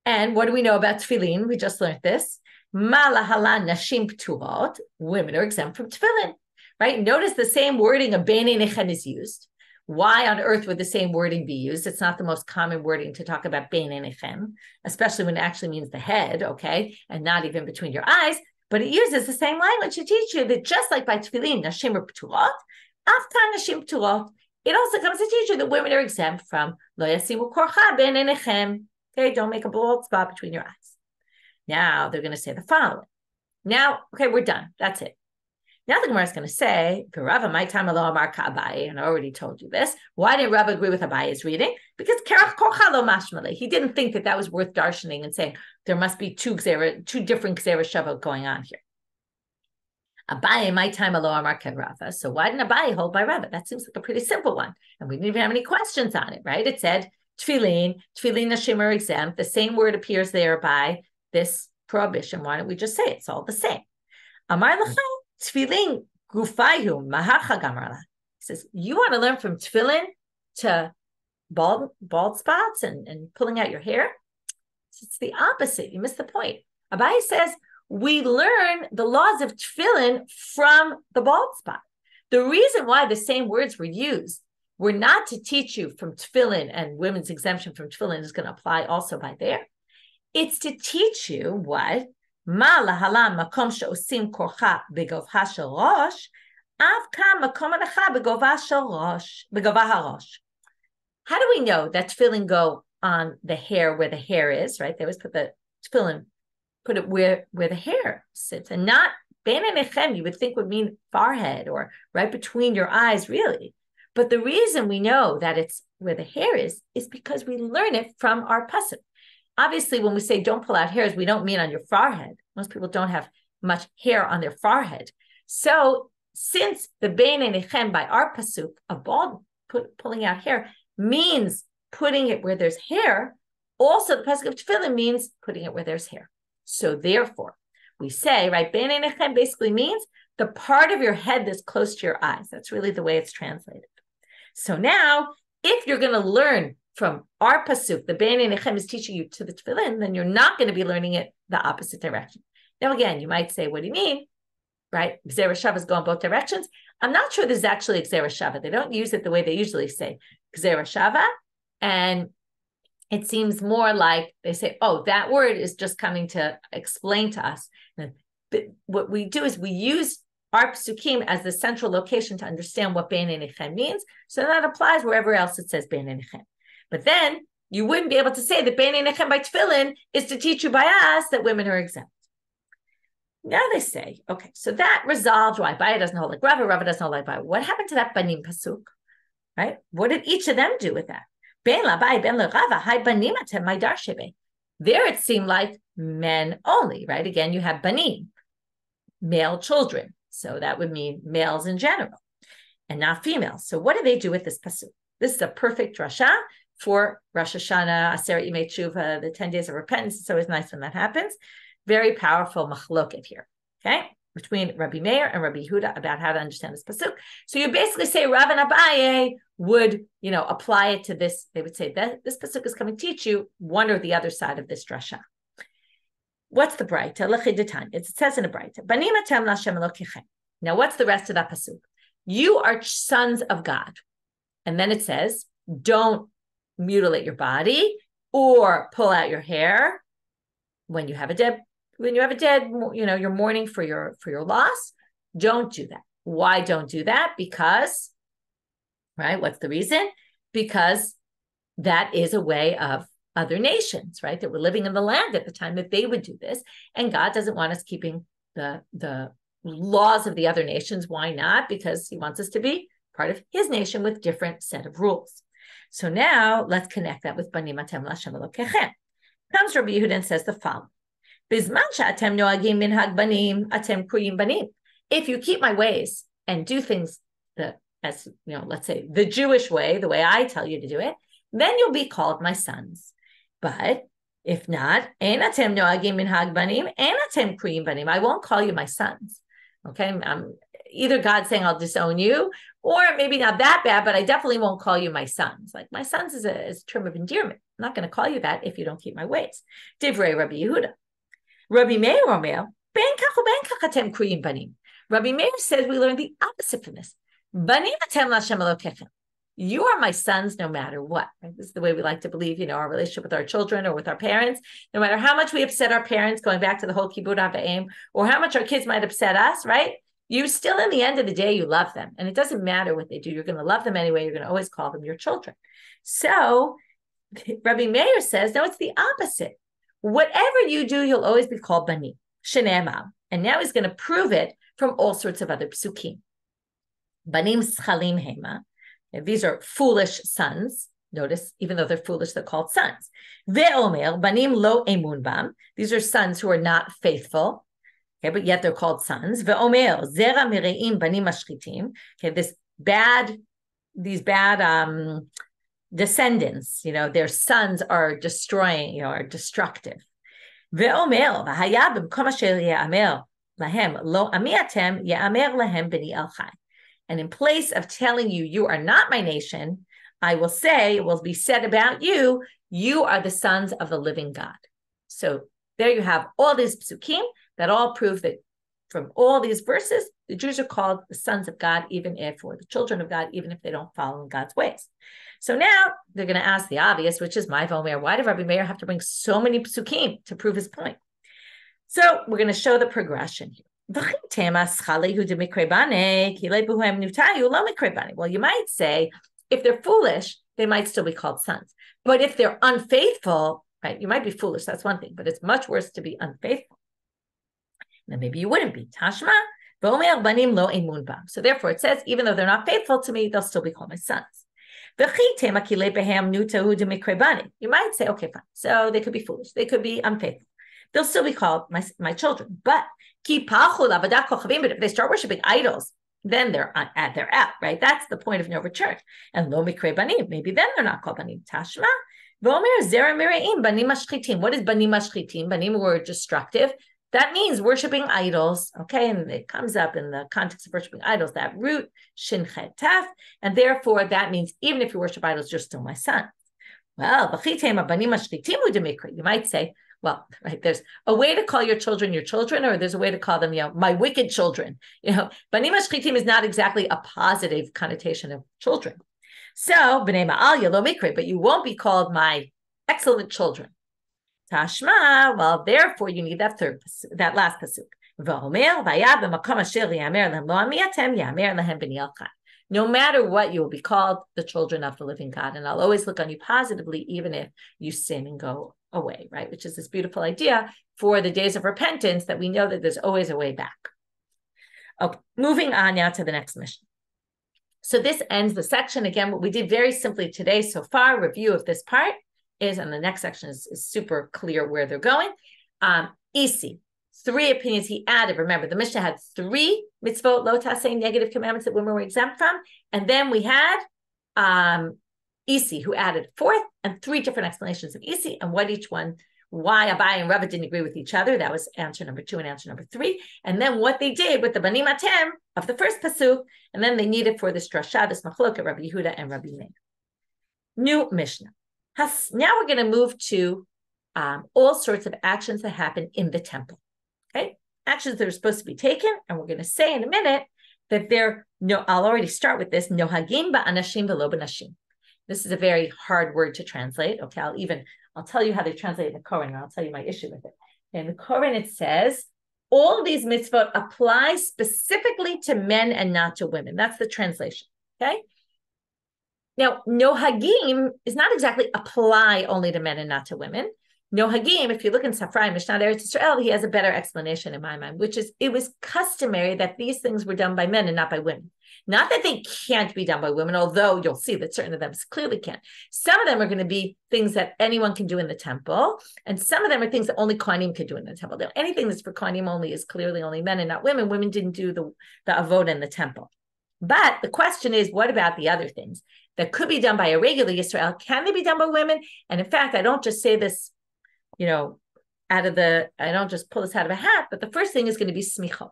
And what do we know about Tefillin? We just learned this. Malahalan Nashim P'turot, women are exempt from Tefillin, right? Notice the same wording of Ben Enechem is used. Why on earth would the same wording be used? It's not the most common wording to talk about Ben Enechem, especially when it actually means the head, okay? And not even between your eyes. But it uses the same language to teach you that just like by Tefillin, Nashim are P'turot, Afkan Nashim P'turot, it also comes to teach you that women are exempt from Lo Yasimu Korcha Ben Enechem. Okay, don't make a bald spot between your eyes. Now they're going to say the following. Now, okay, we're done. That's it. Now the Gemara is going to say, Rava, my time alo amar Abaye, and I already told you this. Why didn't Rava agree with Abaye's reading? Because kerach korcha lo mashmale. He didn't think that was worth darshaning and saying there must be two different Gezerah Shavot going on here. Abaye, my time alo amar Rava. So why didn't Abaye hold by Rava? That seems like a pretty simple one, and we didn't even have any questions on it, right? It said Tefillin Nashim are exempt. The same word appears there by this prohibition. Why don't we just say it? It's all the same. Amar l'chai Tefillin gufayhu mahacha gamarla. He says, you want to learn from tefillin to bald spots and pulling out your hair? It's the opposite. You missed the point. Abaye says, we learn the laws of tefillin from the bald spot. The reason why the same words were used were not to teach you from tefillin, and women's exemption from tefillin is going to apply also by there. It's to teach you what? How do we know that tefillin go on the hair where the hair is, right? They always put the tefillin, put it where the hair sits, and not ben enechem, you would think would mean forehead or right between your eyes, really. But the reason we know that it's where the hair is because we learn it from our pasuk. Obviously, when we say don't pull out hairs, we don't mean on your forehead. Most people don't have much hair on their forehead. So since the bein enechem by our pasuk of bald, pulling out hair, means putting it where there's hair, also the pasuk of tefillin means putting it where there's hair. So therefore, we say, right, bein enechem basically means the part of your head that's close to your eyes. That's really the way it's translated. So now, if you're going to learn from our pasuk, the Bnei Nechem is teaching you to the tefillin, then you're not going to be learning it the opposite direction. Now, again, you might say, what do you mean? Right? Gzera Shava is going both directions. I'm not sure there's actually a Gzera Shava. They don't use it the way they usually say Gzera Shava. And it seems more like they say, oh, that word is just coming to explain to us. But what we do is we use our psukim as the central location to understand what Bnei Nechem means. So that applies wherever else it says Bnei Nechem. But then you wouldn't be able to say that Bnei Nechem by tefillin is to teach you by us that women are exempt. Now they say, okay, so that resolved why Baya doesn't hold like Rava, Rava doesn't hold like Baya. What happened to that banim pasuk? Right? What did each of them do with that? Ben labai, ben Rava, hai banim atem my darshebe. There it seemed like men only, right? Again, you have banim, male children. So that would mean males in general and not females. So what do they do with this pasuk? This is a perfect drasha for Rosh Hashanah, Aseret Yimei Tshuva, the 10 days of repentance. It's always nice when that happens. Very powerful machloket here, okay, between Rabbi Meir and Rabbi Yehuda about how to understand this pasuk. So you basically say Rav and Abaye would, apply it to this. They would say that this pasuk is coming to teach you one or the other side of this drasha. What's the braita? It says in a braita, Banim atem l'Hashem Elokechem. Now, what's the rest of that pasuk? You are sons of God, and then it says, don't mutilate your body or pull out your hair when you have a dead, you're mourning for your loss. Don't do that. Why don't do that? Because, right? What's the reason? Because that is a way of other nations, right? That were living in the land at the time that they would do this. And God doesn't want us keeping the laws of the other nations. Why not? Because he wants us to be part of his nation with different set of rules. So now let's connect that with Banim Atem L'Hashem Elokechem. Comes Rabbi Yehuda and says the following: if you keep my ways and do things as let's say the Jewish way, the way I tell you to do it, then you'll be called my sons. But if not, I won't call you my sons. Okay, either God's saying I'll disown you, or maybe not that bad, but I definitely won't call you my sons. Like my sons is a term of endearment. I'm not going to call you that if you don't keep my ways. Divrei Rabbi Yehuda. Rabbi Meir Omer, ben kach uben kach atem kriyim banim. Rabbi Meir says we learn the opposite from this. Banim atem l'Hashem Elokechem. You are my sons no matter what. Right? This is the way we like to believe, our relationship with our children or with our parents. No matter how much we upset our parents, going back to the whole kibud avayim, or how much our kids might upset us, right? You still, in the end of the day, you love them. And it doesn't matter what they do. You're going to love them anyway. You're going to always call them your children. So Rabbi Meir says, no, it's the opposite. Whatever you do, you'll always be called Bani, Shenemam. And now he's going to prove it from all sorts of other psukim. Banim Schalim Hema. These are foolish sons. Notice, even though they're foolish, they're called sons. Ve'omer, Banim Lo Emun Bam. These are sons who are not faithful. Okay, but yet they're called sons. Ve'omer, Zera Mireim Banim Mashchitim. Okay, these bad descendants, their sons are destroying, are destructive. Ve'omer, V'haya b'mkom asher ye'amer lahem lo ami atem ye'amer lahem b'ni el chai. And in place of telling you, you are not my nation, I will say, it will be said about you, you are the sons of the living God. So there you have all these psukim that all prove that from all these verses, the Jews are called the sons of God, or the children of God, even if they don't follow in God's ways. So now they're going to ask the obvious, which is my Meir. Why did Rabbi Meir have to bring so many psukim to prove his point? So we're going to show the progression here. Well, you might say, if they're foolish, they might still be called sons. But if they're unfaithful, right, you might be foolish, that's one thing, but it's much worse to be unfaithful. Then maybe you wouldn't be. Tashma, banim lo emun bam. So therefore it says, even though they're not faithful to me, they'll still be called my sons. You might say, okay, fine. So they could be foolish. They could be unfaithful. They'll still be called my children. But if they start worshiping idols, then they're out, right? That's the point of no return. And lo mikre banim, maybe then they're not called banim. Tashma, v'omer zera mireim banim mashchitim. What is banim mashchitim? Banim were destructive. that means worshiping idols, okay? And it comes up in the context of worshiping idols, that root, shin chet taf, and therefore that means even if you worship idols, you're still my son. Well, you might say, well, right, there's a way to call your children, or there's a way to call them, my wicked children. Banim hashchitim is not exactly a positive connotation of children. So, b'nei ma'al lo mikre, but you won't be called my excellent children. Tashma, well, therefore you need that last pasuk. No matter what, you will be called the children of the living God, and I'll always look on you positively, even if you sin and go away, right? Which is this beautiful idea for the days of repentance, that we know that there's always a way back. Okay, moving on now to the next mission. So this ends the section. Again, what we did very simply today so far, review of this part, is, and the next section is super clear where they're going. Isi, 3 opinions he added. Remember, the Mishnah had 3 mitzvot, lo taseh, negative commandments that women were exempt from. And then we had Isi, who added 4th, and 3 different explanations of Isi, and what each one, why Abai and Rava didn't agree with each other. That was answer number 2 and answer number 3. And then what they did with the Banim Atem of the first pasuk, and then they needed for this drasha, this machlok, Rabbi Yehuda and Rabbi Meir. New Mishnah. Now we're going to move to all sorts of actions that happen in the temple. Okay, actions that are supposed to be taken, and we're going to say in a minute that I'll already start with this. Nohagim ba'anashim v'lo b'nashim. This is a very hard word to translate. Okay, I'll tell you how they translate it in the Koran, and I'll tell you my issue with it. In the Koran, it says all these mitzvot apply specifically to men and not to women. That's the translation. Okay. Now, nohagim is not exactly apply only to men and not to women. Nohagim, if you look in Safrai, Mishna, Eretz Yisrael, he has a better explanation in my mind, which is it was customary that these things were done by men and not by women. Not that they can't be done by women, although you'll see that certain of them clearly can. Some of them are going to be things that anyone can do in the temple, and some of them are things that only Kohanim can do in the temple. Now, anything that's for Kohanim only is clearly only men and not women. Women didn't do the avodah in the temple. But the question is, what about the other things that could be done by a regular Yisrael? Can they be done by women? And in fact, I don't just say this, I don't just pull this out of a hat, but the first thing is going to be smichot.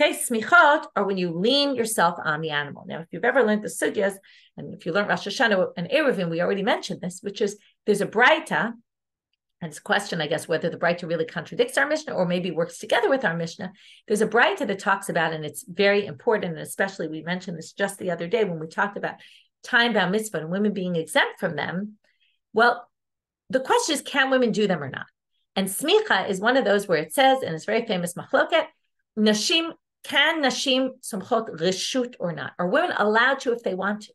Okay, smichot are when you lean yourself on the animal. Now, if you've ever learned the sugyas, and if you learned Rosh Hashanah and Eruvin, we already mentioned this, which is there's a braita, and it's a question, I guess, whether the braita really contradicts our Mishnah or maybe works together with our Mishnah. There's a braita that talks about, and it's very important, and especially we mentioned this just the other day when we talked about time-bound mitzvah and women being exempt from them. Well, the question is, can women do them or not? And smicha is one of those where it says, and it's very famous machloket, can nashim somchot reshut or not? Are women allowed to if they want to?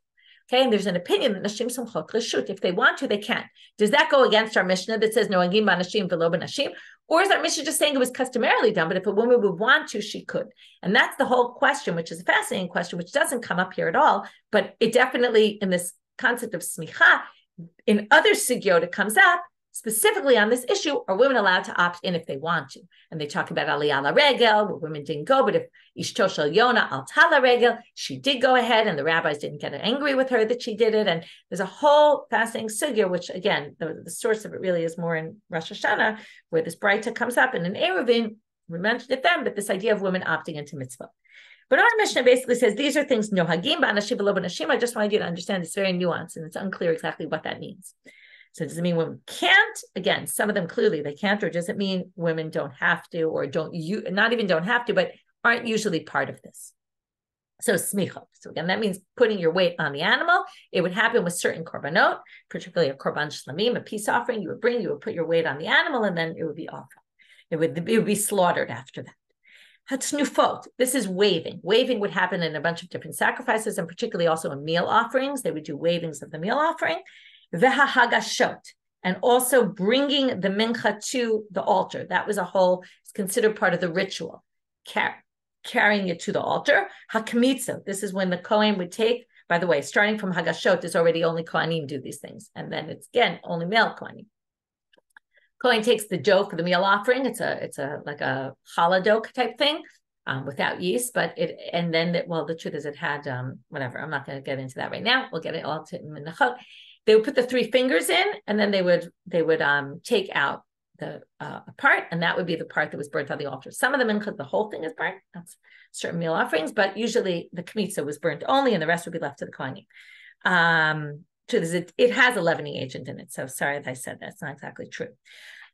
Okay, and there's an opinion that nashim somchot reshut. If they want to, they can. Does that go against our Mishnah that says noagim b'nashim v'lo b'nashim? Or is our Mishnah just saying it was customarily done, but if a woman would want to, she could? And that's the whole question, which is a fascinating question, which doesn't come up here at all, but it definitely, in this concept of smicha, in other sugyot, it comes up. Specifically on this issue, are women allowed to opt in if they want to? And they talk about aliyah la regel, where women didn't go, but if ishto shel Yona alta la regel, she did go ahead, and the rabbis didn't get angry with her that she did it. And there's a whole fascinating sugya, which again, the source of it really is more in Rosh Hashanah, where this braita comes up, and in Eruvin, we mentioned it then, but this idea of women opting into mitzvah. But our Mishnah basically says these are things nohagim b'anashim v'lo b'nashim. I just wanted you to understand it's very nuanced, and it's unclear exactly what that means. So does it mean women can't? Again, some of them clearly they can't, or does it mean women don't have to, or not even don't have to, but aren't usually part of this? So smichot. So again, that means putting your weight on the animal. It would happen with certain korbanot, particularly a korban shlamim, a peace offering. You would put your weight on the animal, and then it would be offered. It would be slaughtered after that. Hatznufot. This is waving. Waving would happen in a bunch of different sacrifices, and particularly also in meal offerings. They would do wavings of the meal offering. V'hahagashot, and also bringing the mincha to the altar. That was it's considered part of the ritual, carrying it to the altar. Hakmitza, this is when the Kohen would take, by the way, starting from Hagashot, there's already only Kohanim do these things. And then it's, again, only male Kohanim. Kohen takes the dough for the meal offering. It's like a challah dough type thing, without yeast, the truth is it had, whatever, I'm not going to get into that right now. We'll get it all to Minachot. They would put the 3 fingers in, and then they would take out part, and that would be the part that was burnt on the altar. Some of the mincha, the whole thing is burnt. That's certain meal offerings, but usually the kmitza was burnt only, and the rest would be left to the kohanim. It has a leavening agent in it, so sorry if I said that. It's not exactly true.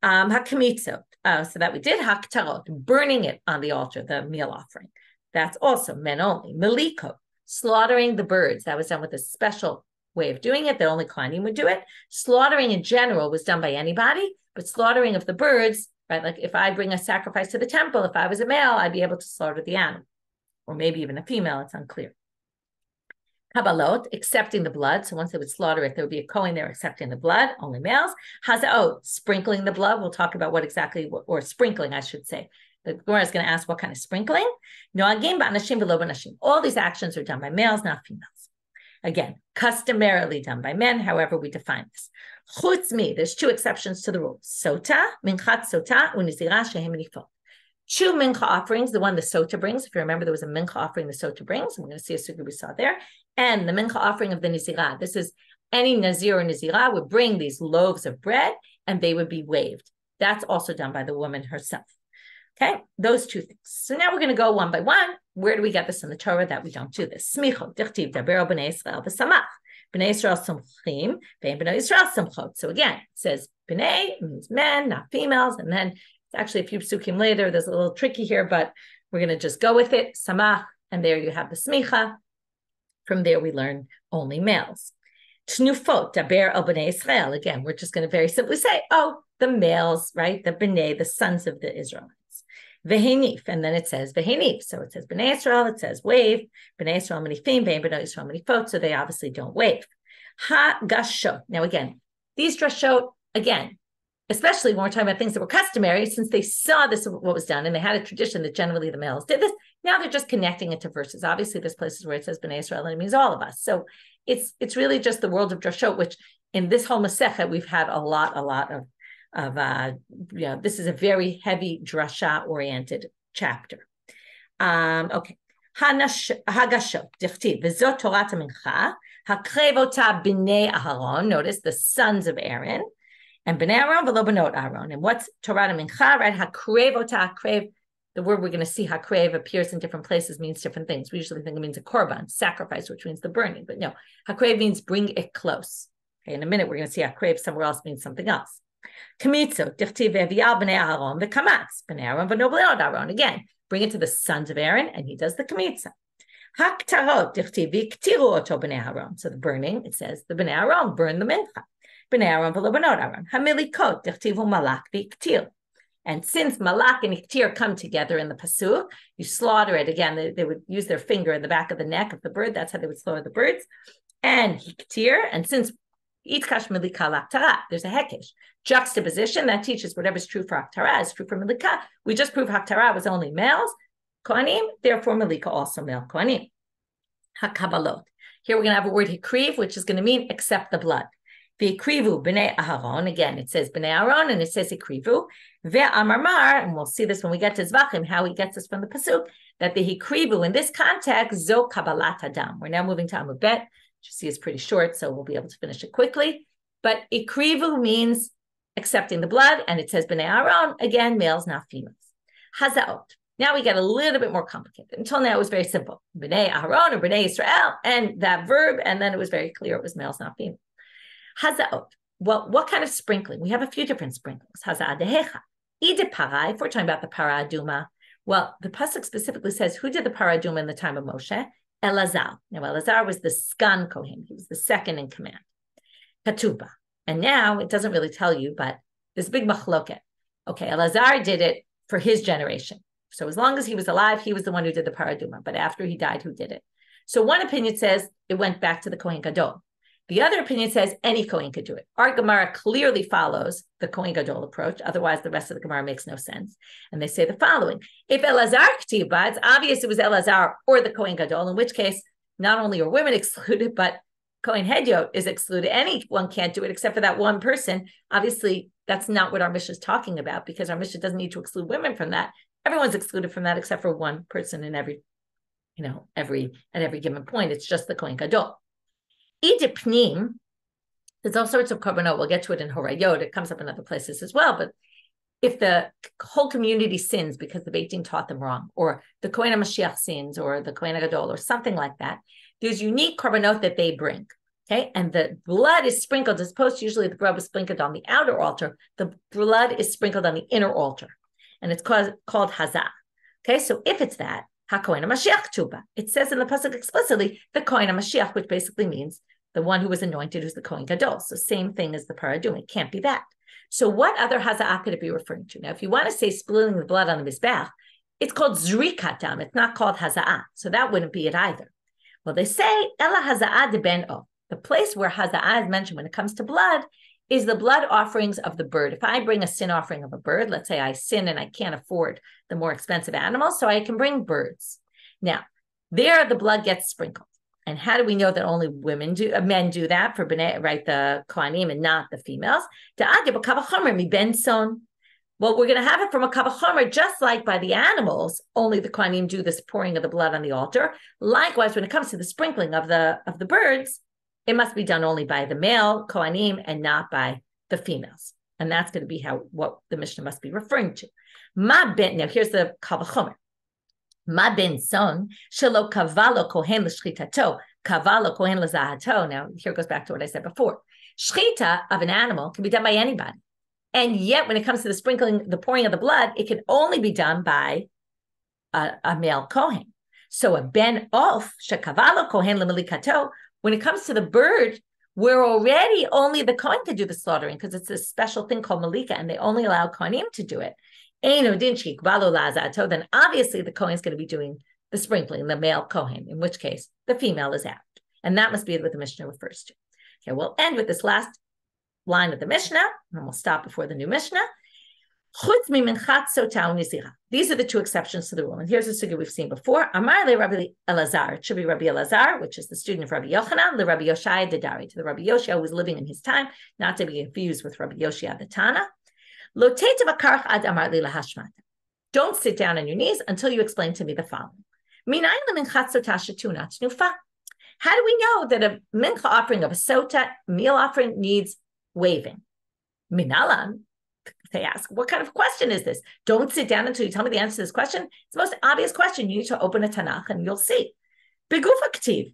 Hakmitza, so that we did haktarot, burning it on the altar, the meal offering. That's also men only. Meliko, slaughtering the birds. That was done with a special way of doing it that only kohanim would do it. Slaughtering in general was done by anybody, but slaughtering of the birds, right? Like if I bring a sacrifice to the temple, if I was a male, I'd be able to slaughter the animal, or maybe even a female. It's unclear. Kabbalot, accepting the blood. So once they would slaughter it, there would be a kohen there accepting the blood, only males. Hazaot, sprinkling the blood. We'll talk about what exactly, or sprinkling, I should say. The Gemara is going to ask what kind of sprinkling. Noagim ba'anashim v'lo b'nashim. All these actions are done by males, not females. Again, customarily done by men, however we define this. Chutz mi, there's two exceptions to the rule. Sotah, minchat sotah, unizirah shehem nifot. Two mincha offerings, the one the Sotah brings. If you remember, there was a mincha offering the Sotah brings. I'm going to see a sugi we saw there. And the mincha offering of the Nazirah. This is any Nazir or Nazirah would bring these loaves of bread and they would be waved. That's also done by the woman herself. Okay, those two things. So now we're going to go one by one. Where do we get this in the Torah that we don't do this? Smicho, dichtiv, daber b'nei Yisrael v'samach. B'nei Yisrael samchim, b'nei Yisrael samchot. So again, it says b'nei means men, not females. And then it's actually a few psukim later. There's a little tricky here, but we're going to just go with it. Samach, and there you have the smicha. From there we learn only males. Tnufot, daber el b'nei Yisrael. Again, we're just going to very simply say, oh, the males, right? The b'nei, the sons of the Israelites. Vehenif, and then it says vehenif. So it says b'nei Yisrael, it says wave. B'nei Yisrael manifim, b'nei Yisrael manifot, so they obviously don't wave. Ha-gashot. Now again, these drashot, again, especially when we're talking about things that were customary, since they saw this, what was done, and they had a tradition that generally the males did this, now they're just connecting it to verses. Obviously, there's places where it says b'nei Yisrael, and it means all of us. So it's really just the world of drashot, which in this whole Masechet, we've had a lot of this is a very heavy drasha-oriented chapter. Okay. Hagashot, dichtiv, v'zot Torah mincha, hakrev ota b'nei Aharon, notice the sons of Aaron, and b'nei Aaron v'lo b'not Aaron. And what's Torah mincha, right? Hakrev ota, hakrev, the word we're going to see, hakrev, appears in different places, means different things. We usually think it means a korban, sacrifice, which means the burning, but no, hakrev means bring it close. Okay, in a minute, we're going to see hakrev somewhere else means something else. Kamitzo, dichtiv ve'vial b'nei Aharon v'kamatz, b'nei Aaron v'no b'not Aaron. Again, bring it to the sons of Aaron, and he does the kamitza. Haktarot, dichtiv v'ktiru oto b'nei Aaron. So the burning, it says the b'nei Aaron burn the mincha. B'nei Aaron v'lo b'not Aaron. Hamilikot, dichtiv u'malak v'ktir. And since malak and iktir come together in the pasuk, you slaughter it. Again, they would use their finger in the back of the neck of the bird. That's how they would slaughter the birds. And hiktir, and since there's a hekesh. Juxtaposition, that teaches whatever's true for Haktara is true for Melika. We just proved Haktara was only males, Kohanim, therefore Melika also male Kohanim. Hakabalot. Here we're going to have a word hikriv, which is going to mean accept the blood. V'hikrivu b'nei Aharon, again, it says b'nei Aaron, and it says hikrivu. Ve'amarmar, and we'll see this when we get to Zvachim, how he gets this from the pasuk, that the hikrivu in this context, zo kabbalat adam. We're now moving to Amud Bet. You see it's pretty short, so we'll be able to finish it quickly. But ikrivu means accepting the blood, and it says b'nei Aaron, again, males, not females. Hazaot. Now we get a little bit more complicated. Until now, it was very simple. B'nei Aaron or b'nei Israel, and that verb, and then it was very clear it was males, not females. Hazaot. Well, what kind of sprinkling? We have a few different sprinklings. Haza'at dehecha. Ide parai, if we're talking about the para aduma. Well, the pasuk specifically says, who did the para aduma in the time of Moshe? Elazar. Now, Elazar was the Sgan Kohen. He was the second in command. Katuba. And now, it doesn't really tell you, but there's a big machloket. Okay, Elazar did it for his generation. So as long as he was alive, he was the one who did the paraduma. But after he died, who did it? So one opinion says it went back to the Kohen Gadol. The other opinion says any Kohen could do it. Our Gemara clearly follows the Kohen Gadol approach. Otherwise, the rest of the Gemara makes no sense. And they say the following. If Elazar k'tiba, it's obvious it was Elazar or the Kohen Gadol, in which case, not only are women excluded, but Kohen Hedyot is excluded. Anyone can't do it except for that one person. Obviously, that's not what our Mishna is talking about, because our Mishna doesn't need to exclude women from that. Everyone's excluded from that except for one person in every given point. It's just the Kohen Gadol. Idipnim, there's all sorts of korbanot. We'll get to it in Horayot. It comes up in other places as well. But if the whole community sins because the Beit Din taught them wrong, or the Kohen HaMashiach sins, or the Kohen HaGadol, or something like that, there's unique korbanot that they bring. Okay, and the blood is sprinkled, as opposed to usually the blood is sprinkled on the outer altar, the blood is sprinkled on the inner altar, and it's called hazah. Okay, so if it's that, HaKohen HaMashiach Tuba, it says in the pasuk explicitly, the Kohen HaMashiach, which basically means the one who was anointed, who's the Kohen Gadol. So same thing as the paradum. It can't be that. So what other hazah could it be referring to? Now, if you want to say spilling the blood on the mizbech, it's called zrikat dam. It's not called hazah. So that wouldn't be it either. Well, they say ela hazah de ben o. The place where hazah is mentioned when it comes to blood is the blood offerings of the bird. If I bring a sin offering of a bird, let's say I sin and I can't afford the more expensive animals, so I can bring birds. Now, there the blood gets sprinkled. And how do we know that only men do that for bnei, right? The kohanim and not the females. Well, we're going to have it from a kavachomer, just like by the animals. Only the kohanim do this pouring of the blood on the altar. Likewise, when it comes to the sprinkling of the birds, it must be done only by the male kohanim and not by the females. And that's going to be what the Mishnah must be referring to. Now here's the kavachomer. Ma ben son shelo kavalo kohen l'shchitato, kavalo kohen l'zahato. Now, here goes back to what I said before. Shchita of an animal can be done by anybody. And yet, when it comes to the sprinkling, the pouring of the blood, it can only be done by a male kohen. So a ben of shekavalo kohen l'melikato, when it comes to the bird, we're already only the kohen to do the slaughtering, because it's a special thing called malika, and they only allow kohanim to do it. Then obviously the Kohen is going to be doing the sprinkling, the male Kohen, in which case the female is out. And that must be what the Mishnah refers to. Okay, we'll end with this last line of the Mishnah, and we'll stop before the new Mishnah. These are the two exceptions to the rule. And here's a sugya we've seen before. Amar le Rabbi Elazar. It should be Rabbi Elazar, which is the student of Rabbi Yochanan, le Rabbi Yoshai de Dari, to the Rabbi Yoshia who was living in his time, not to be confused with Rabbi Yoshia the Tana. Don't sit down on your knees until you explain to me the following. How do we know that a mincha offering of a sotah, meal offering, needs waving? Minalan, they ask, what kind of question is this? Don't sit down until you tell me the answer to this question. It's the most obvious question. You need to open a Tanakh and you'll see. It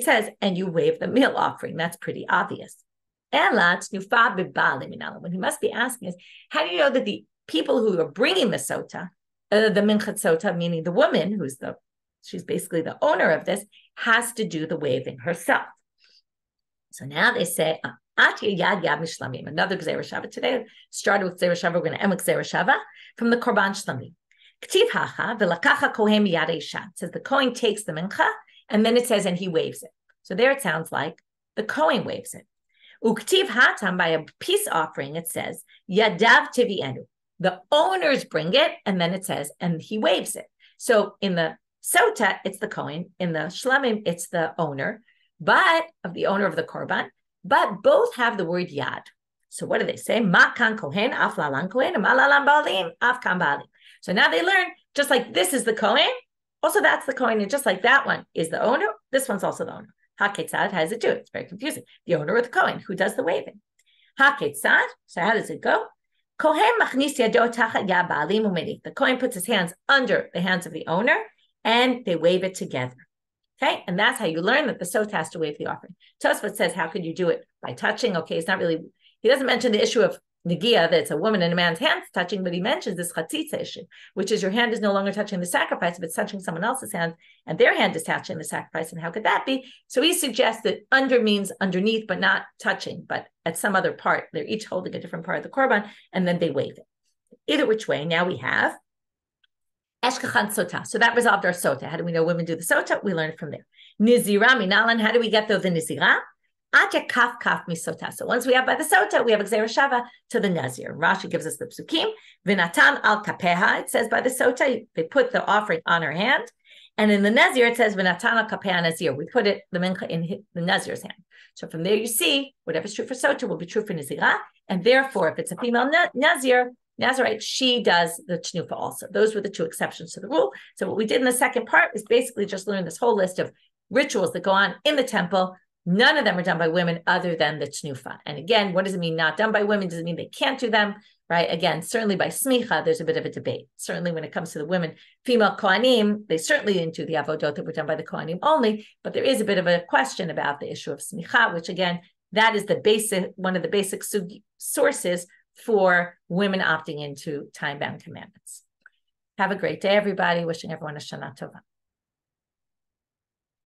says, and you wave the meal offering. That's pretty obvious. What he must be asking is, how do you know that the people who are bringing the sotah, the minchat sotah, meaning the woman she's basically the owner of this, has to do the waving herself? So now they say, another Gzeira Shava today, started with Gzeira Shava, we're going to end with Gzeira Shava from the Korban Shlamim. Ktiv hacha v'lakacha kohen miyad isha. It says the Kohen takes the mincha, and then it says, and he waves it. So there it sounds like the Kohen waves it. Uktiv hatam, by a peace offering, it says, Yadav tivienu. The owners bring it, and then it says, and he waves it. So in the Sotah, it's the Kohen. In the Shlamim, it's the owner, but of the owner of the Korban, but both have the word Yad. So what do they say? Makan Kohen, af lalan Kohen, malalan balim, af kan balim. So now they learn, just like this is the Kohen, also that's the Kohen, and just like that one is the owner, this one's also the owner. HaKetzad, how does it do it? It's very confusing. The owner or the Kohen, who does the waving? HaKetzad, so how does it go? Kohen machnis yado tachat yad ba'alim u'medif. The Kohen puts his hands under the hands of the owner, and they wave it together. Okay, and that's how you learn that the Sotah has to wave the offering. Tosfot says, how could you do it? By touching. Okay, it's not really, he doesn't mention the issue of Negia, that it's a woman and a man's hands touching, but he mentions this chatzitza issue, which is your hand is no longer touching the sacrifice, but it's touching someone else's hand, and their hand is touching the sacrifice. And how could that be? So he suggests that under means underneath, but not touching, but at some other part. They're each holding a different part of the korban, and then they wave it. Either which way, now we have Eshkachan Sotah. So that resolved our Sotah. How do we know women do the Sotah? We learned from there. Nizira Minalan, how do we get the Nizira? Kaf kaf misotah. So once we have by the Sotah, we have a Gzeira Shava to the Nazir. Rashi gives us the psukim. V'natan al kapeha. It says by the Sotah, they put the offering on her hand, and in the Nazir it says v'natan al kapeha Nazir. We put it the mincha in the Nazir's hand. So from there you see whatever's true for Sotah will be true for Nazirah, and therefore if it's a female Nazirite, she does the tnufa also. Those were the two exceptions to the rule. So what we did in the second part is basically just learn this whole list of rituals that go on in the temple None of them are done by women other than the tnufa. And again, what does it mean not done by women? Does it mean they can't do them? Right? Again, certainly by smicha, there's a bit of a debate. Certainly when it comes to the women, female kohanim, they certainly didn't do the avodot that were done by the kohanim only, but there is a bit of a question about the issue of smicha, which again, that is one of the basic sources for women opting into time-bound commandments. Have a great day, everybody. Wishing everyone a Shana Tova.